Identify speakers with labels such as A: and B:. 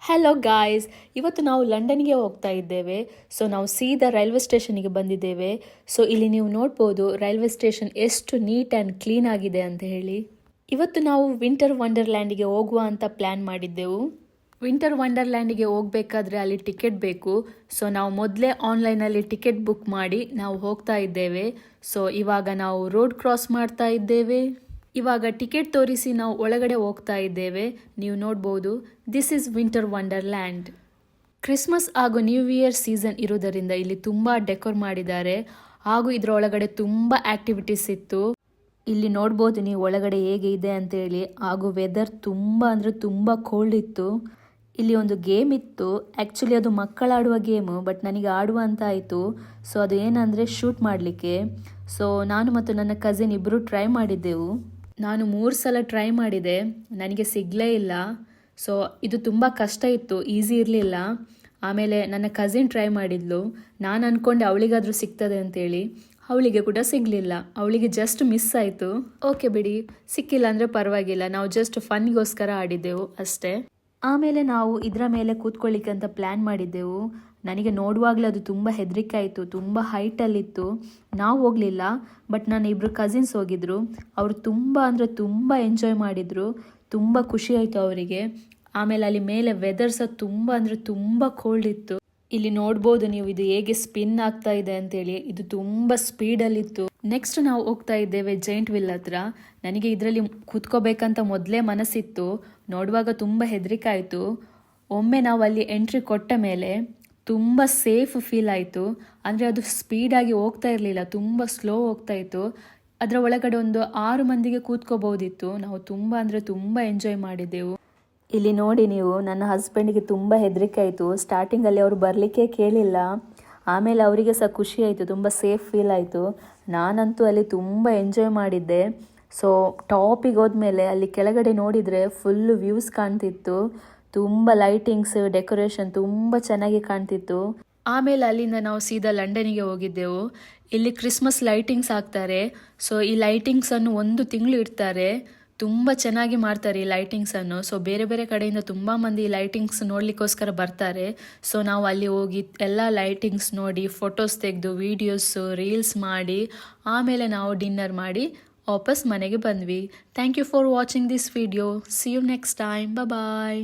A: Hello guys, ಇವತ್ತು ನಾವು ಲಂಡನ್ಗೆ ಹೋಗ್ತಾ ಇದ್ದೇವೆ. ಸೊ ನಾವು ಸೀದಾ ರೈಲ್ವೆ ಸ್ಟೇಷನ್ಗೆ ಬಂದಿದ್ದೇವೆ. ಸೊ ಇಲ್ಲಿ ನೀವು ನೋಡ್ಬೋದು ರೈಲ್ವೆ ಸ್ಟೇಷನ್ ಎಷ್ಟು ನೀಟ್ ಆ್ಯಂಡ್ ಕ್ಲೀನ್ ಆಗಿದೆ ಅಂತ ಹೇಳಿ. ಇವತ್ತು ನಾವು ವಿಂಟರ್ ವಂಡರ್ಲ್ಯಾಂಡಿಗೆ ಹೋಗುವ ಅಂತ ಪ್ಲ್ಯಾನ್ ಮಾಡಿದ್ದೆವು. ವಿಂಟರ್ ವಂಡರ್ಲ್ಯಾಂಡಿಗೆ ಹೋಗಬೇಕಾದ್ರೆ ಅಲ್ಲಿ ಟಿಕೆಟ್ ಬೇಕು. ಸೊ ನಾವು ಮೊದಲೇ ಆನ್ಲೈನಲ್ಲಿ ಟಿಕೆಟ್ ಬುಕ್ ಮಾಡಿ ನಾವು ಹೋಗ್ತಾ ಇದ್ದೇವೆ. ಸೊ ಇವಾಗ ನಾವು ರೋಡ್ ಕ್ರಾಸ್ ಮಾಡ್ತಾ ಇದ್ದೇವೆ. ಇವಾಗ ಟಿಕೆಟ್ ತೋರಿಸಿ ನಾವು ಒಳಗಡೆ ಹೋಗ್ತಾ ಇದ್ದೇವೆ. ನೀವು ನೋಡ್ಬೋದು, this is winter wonderland. Christmas ಹಾಗೂ ನ್ಯೂ ಇಯರ್ ಸೀಸನ್ ಇರುವುದರಿಂದ ಇಲ್ಲಿ ತುಂಬ ಡೆಕೋರ್ ಮಾಡಿದ್ದಾರೆ ಹಾಗೂ ಇದರ ಒಳಗಡೆ ತುಂಬ ಆಕ್ಟಿವಿಟೀಸ್ ಇತ್ತು. ಇಲ್ಲಿ ನೋಡ್ಬೋದು ನೀವು ಒಳಗಡೆ ಹೇಗೆ ಇದೆ ಅಂತೇಳಿ. ಹಾಗೂ ವೆದರ್ ತುಂಬ ಅಂದರೆ ತುಂಬ ಕೋಲ್ಡ್ ಇತ್ತು. ಇಲ್ಲಿ ಒಂದು ಗೇಮ್ ಇತ್ತು. ಆ್ಯಕ್ಚುಲಿ ಅದು ಮಕ್ಕಳಾಡುವ ಗೇಮು, ಬಟ್ ನನಗೆ ಆಡುವ ಅಂತ ಆಯಿತು. ಸೊ ಅದು ಏನಂದರೆ ಶೂಟ್ ಮಾಡಲಿಕ್ಕೆ. ಸೊ ನಾನು ಮತ್ತು ನನ್ನ ಕಸಿನ್ ಇಬ್ಬರು ಟ್ರೈ ಮಾಡಿದ್ದೆವು. ನಾನು 3 ಸಲ ಟ್ರೈ ಮಾಡಿದೆ, ನನಗೆ ಸಿಗಲೇ ಇಲ್ಲ. ಸೊ ಇದು ತುಂಬ ಕಷ್ಟ ಇತ್ತು, ಈಸಿ ಇರಲಿಲ್ಲ. ಆಮೇಲೆ ನನ್ನ ಕಸಿನ್ ಟ್ರೈ ಮಾಡಿದ್ಲು. ನಾನು ಅಂದ್ಕೊಂಡೆ ಅವಳಿಗಾದರೂ ಸಿಗ್ತದೆ ಅಂತೇಳಿ. ಅವಳಿಗೆ ಕೂಡ ಸಿಗಲಿಲ್ಲ, ಅವಳಿಗೆ ಜಸ್ಟ್ ಮಿಸ್ ಆಯಿತು. ಓಕೆ ಬಿಡಿ, ಸಿಕ್ಕಿಲ್ಲ ಅಂದರೆ ಪರವಾಗಿಲ್ಲ, ನಾವು ಜಸ್ಟ್ ಫನ್ಗೋಸ್ಕರ ಆಡಿದ್ದೆವು ಅಷ್ಟೇ. ಆಮೇಲೆ ನಾವು ಇದರ ಮೇಲೆ ಕೂತ್ಕೊಳ್ಳಿಕ್ಕೆ ಅಂತ ಪ್ಲ್ಯಾನ್ ಮಾಡಿದ್ದೆವು. ನನಗೆ ನೋಡುವಾಗಲೇ ಅದು ತುಂಬ ಹೆದರಿಕೆ ಆಯಿತು, ತುಂಬ ಹೈಟಲ್ಲಿತ್ತು. ನಾವು ಹೋಗಲಿಲ್ಲ, ಬಟ್ ನನ್ನ ಇಬ್ಬರು ಕಸಿನ್ಸ್ ಹೋಗಿದ್ರು. ಅವರು ತುಂಬ ಅಂದರೆ ತುಂಬ ಎಂಜಾಯ್ ಮಾಡಿದರು, ತುಂಬ ಖುಷಿ ಆಯಿತು ಅವರಿಗೆ. ಆಮೇಲೆ ಅಲ್ಲಿ ಮೇಲೆ ವೆದರ್ ಸಹ ತುಂಬ ಅಂದರೆ ತುಂಬ ಕೋಲ್ಡ್ ಇತ್ತು. ಇಲ್ಲಿ ನೋಡ್ಬೋದು ನೀವು ಇದು ಹೇಗೆ ಸ್ಪಿನ್ ಆಗ್ತಾ ಇದೆ ಅಂತೇಳಿ. ಇದು ತುಂಬ ಸ್ಪೀಡಲ್ಲಿತ್ತು. ನೆಕ್ಸ್ಟ್ ನಾವು ಹೋಗ್ತಾ ಇದ್ದೇವೆ ಜೈಂಟ್ ವಿಲ್ ಹತ್ರ. ನನಗೆ ಇದರಲ್ಲಿ ಕೂತ್ಕೋಬೇಕಂತ ಮೊದಲೇ ಮನಸ್ಸಿತ್ತು, ನೋಡುವಾಗ ತುಂಬ ಹೆದರಿಕೆ ಆಯಿತು. ಒಮ್ಮೆ ನಾವು ಅಲ್ಲಿ ಎಂಟ್ರಿ ಕೊಟ್ಟ ಮೇಲೆ ತುಂಬ ಸೇಫ್ ಫೀಲ್ ಆಯಿತು. ಅಂದರೆ ಅದು ಸ್ಪೀಡಾಗಿ ಹೋಗ್ತಾ ಇರಲಿಲ್ಲ, ತುಂಬ ಸ್ಲೋ ಹೋಗ್ತಾ ಇತ್ತು. ಅದರ ಒಳಗಡೆ ಒಂದು 6 ಮಂದಿಗೆ ಕೂತ್ಕೋಬೋದಿತ್ತು. ನಾವು ತುಂಬ ಅಂದರೆ ತುಂಬ ಎಂಜಾಯ್ ಮಾಡಿದ್ದೆವು. ಇಲ್ಲಿ ನೋಡಿ ನೀವು, ನನ್ನ ಹಸ್ಬೆಂಡಿಗೆ ತುಂಬ ಹೆದರಿಕೆ ಆಯಿತು. ಸ್ಟಾರ್ಟಿಂಗಲ್ಲಿ ಅವರು ಬರಲಿಕ್ಕೆ ಕೇಳಿಲ್ಲ. ಆಮೇಲೆ ಅವರಿಗೆ ಸಹ ಖುಷಿ ಆಯಿತು, ತುಂಬ ಸೇಫ್ ಫೀಲ್ ಆಯಿತು. ನಾನಂತೂ ಅಲ್ಲಿ ತುಂಬ ಎಂಜಾಯ್ ಮಾಡಿದ್ದೆ. ಸೊ ಟಾಪಿಗೆ ಹೋದ್ಮೇಲೆ ಅಲ್ಲಿ ಕೆಳಗಡೆ ನೋಡಿದರೆ ಫುಲ್ಲು ವ್ಯೂಸ್ ಕಾಣ್ತಿತ್ತು. ತುಂಬ ಲೈಟಿಂಗ್ಸ್, ಡೆಕೋರೇಷನ್ ತುಂಬ ಚೆನ್ನಾಗಿ ಕಾಣ್ತಿತ್ತು. ಆಮೇಲೆ ಅಲ್ಲಿಂದ ನಾವು ಸೀದಾ ಲಂಡನಿಗೆ ಹೋಗಿದ್ದೆವು. ಇಲ್ಲಿ ಕ್ರಿಸ್ಮಸ್ ಲೈಟಿಂಗ್ಸ್ ಹಾಕ್ತಾರೆ. ಸೊ ಈ ಲೈಟಿಂಗ್ಸನ್ನು 1 ತಿಂಗಳು ಇಡ್ತಾರೆ. ತುಂಬ ಚೆನ್ನಾಗಿ ಮಾಡ್ತಾರೆ ಈ ಲೈಟಿಂಗ್ಸನ್ನು. ಸೊ ಬೇರೆ ಬೇರೆ ಕಡೆಯಿಂದ ತುಂಬ ಮಂದಿ ಈ ಲೈಟಿಂಗ್ಸ್ ನೋಡಲಿಕ್ಕೋಸ್ಕರ ಬರ್ತಾರೆ. ಸೊ ನಾವು ಅಲ್ಲಿ ಹೋಗಿ ಎಲ್ಲ ಲೈಟಿಂಗ್ಸ್ ನೋಡಿ, ಫೋಟೋಸ್ ತೆಗೆದು, ವೀಡಿಯೋಸು, ರೀಲ್ಸ್ ಮಾಡಿ, ಆಮೇಲೆ ನಾವು ಡಿನ್ನರ್ ಮಾಡಿ ವಾಪಸ್ ಮನೆಗೆ ಬಂದ್ವಿ. Thank you for watching this video. See you next time. Bye.